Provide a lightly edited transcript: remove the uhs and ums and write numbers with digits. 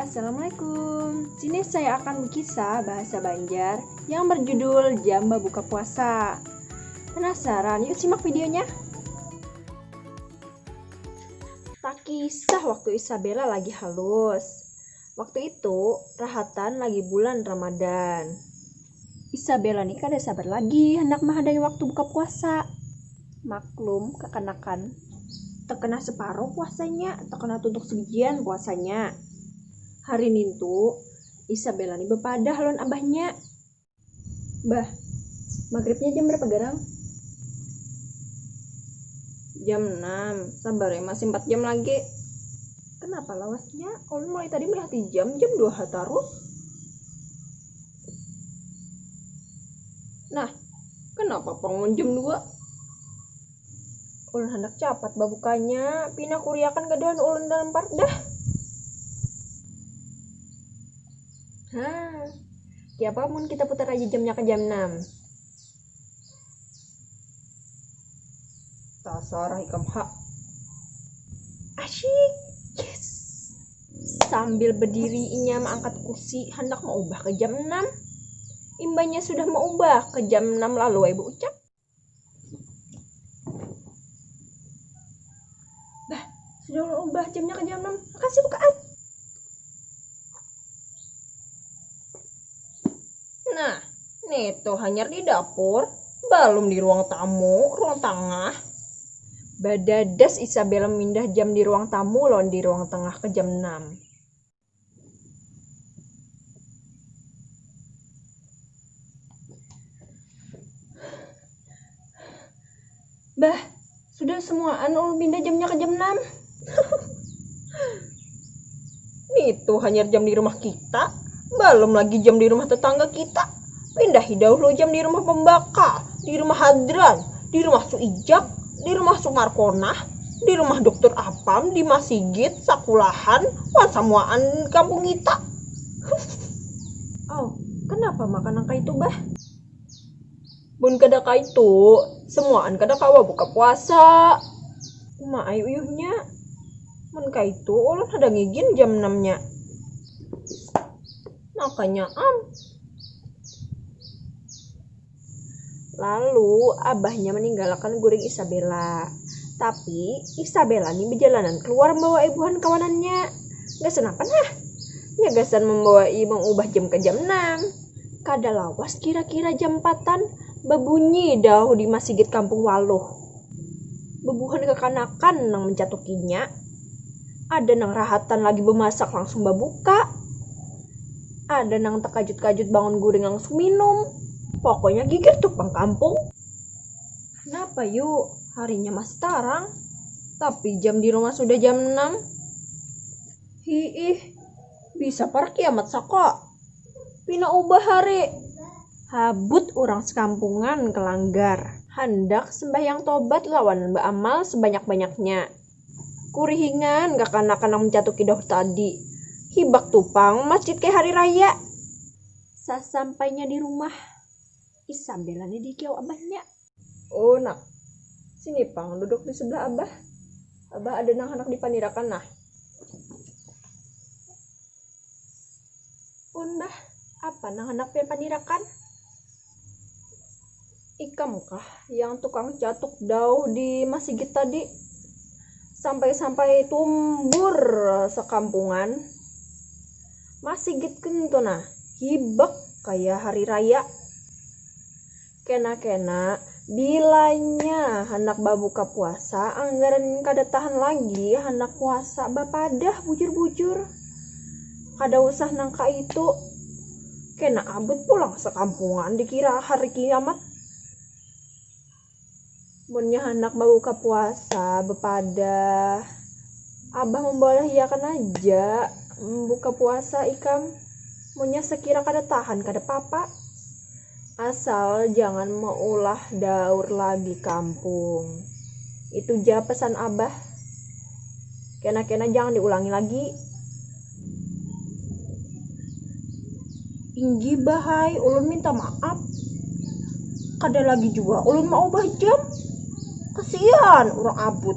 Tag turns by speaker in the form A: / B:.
A: Assalamualaikum. Sini saya akan berkisah bahasa Banjar yang berjudul Jamba Buka Puasa. Penasaran? Yuk simak videonya. Tak kisah waktu Isabella lagi halus. Waktu itu Rahatan lagi bulan Ramadan. Isabella nih kada sabar lagi hendak menghadiri waktu buka puasa. Maklum kekanakan terkena separuh puasanya, terkena tutup sebagian puasanya. Hari nintu, Isabella nih bepadah lawan abahnya. Bah, maghribnya jam berapa garang? Jam 6, sabar ya, masih 4 jam lagi. Kenapa lawasnya? Ulun mulai tadi melihat jam 2 terus. Nah, kenapa bangun jam 2? Ulun hendak cepat babukanya, pindah kuriakan kedoan ulun dalam pardah. Siapa mun kita putar aja jamnya ke jam 6. Tasarah ikam hak. Asyik. Yes. Sambil berdiri inya mengangkat kursi hendak mau ubah ke jam 6. Imbanya sudah mau ubah ke jam 6 lalu ibu ucap. Bah, sudah mau ubah jamnya ke jam 6. Makasih bukaan. Nah, nih tuh hanya di dapur, belum di ruang tamu, ruang tengah. Badadas Isabella mindah jam di ruang tamu lawan di ruang tengah ke jam 6. Bah, sudah semuaan ulun pindah jamnya ke jam 6. Nih tuh hanya jam di rumah kita. Belum lagi jam di rumah tetangga kita. Pindahi dahulu jam di rumah pembaka, di rumah Hadran, di rumah Suijak, di rumah Sumarkonah, di rumah Dokter Apam, di Masigit, Sakulahan, Wansamuaan kampung kita. Oh, kenapa makan angka itu, bah? Bun kada ka itu, semuaan kada kawa buka puasa. Kuma ay uyuhnya. Mun ka itu, ulun ada ngigin jam 6-nya. Makanya Lalu abahnya meninggalkan guring Isabella. Tapi Isabella nih berjalanan keluar membawa ibuhan kawanannya. Gasan apa nah? Ya gasan membawa mengubah jam ke jam 6. Kada lawas kira-kira jam 4-an bebunyi dah di Masigit kampung Waluh. Bebuhan kekanakan nang mencatukinya. Ada nang Rahatan lagi bemasak langsung babuka. Ada nang terkajut-kajut bangun guring langsung minum. Pokoknya gigir tuh pang kampung. Kenapa yuk? Harinya masih tarang. Tapi jam di rumah sudah jam 6. Hiih, bisa par kiamat sako. Pina ubah hari. Habut orang sekampungan kelanggar. Hendak sembahyang tobat lawan beramal sebanyak-banyaknya. Kurihingan gak kanak-kanak mencatuki doh tadi. Hibak tupang masjid ke hari raya. Sasampainya di rumah, Isabella nih dikiau abahnya. Oh nak, sini pang duduk di sebelah abah. Abah ada nang anak dipanirakan nah. Bah, apa nang anak panirakan? Ikam kah yang tukang catuk dauh di Masigit tadi? Sampai-sampai tumbur sekampungan. Masigit kento nah, hibak kayak hari raya. Kena-kena bilanya hendak babuka puasa, anggaran kada tahan lagi hendak puasa bapadah bujur-bujur. Kada usah nangka itu. Kena abut pulang sekampungan dikira hari kiamat. Munnya hendak babuka puasa bepadah. Abah membawa hiakan aja. Buka puasa ikam. Munnya sekira kada tahan kada papa. Asal jangan meulah daur lagi kampung. Itu ja pesan abah. Kena-kena jangan diulangi lagi. Inggi bahai, ulun minta maaf. Kada lagi juga ulun mau ubah jam. Kasihan orang abut.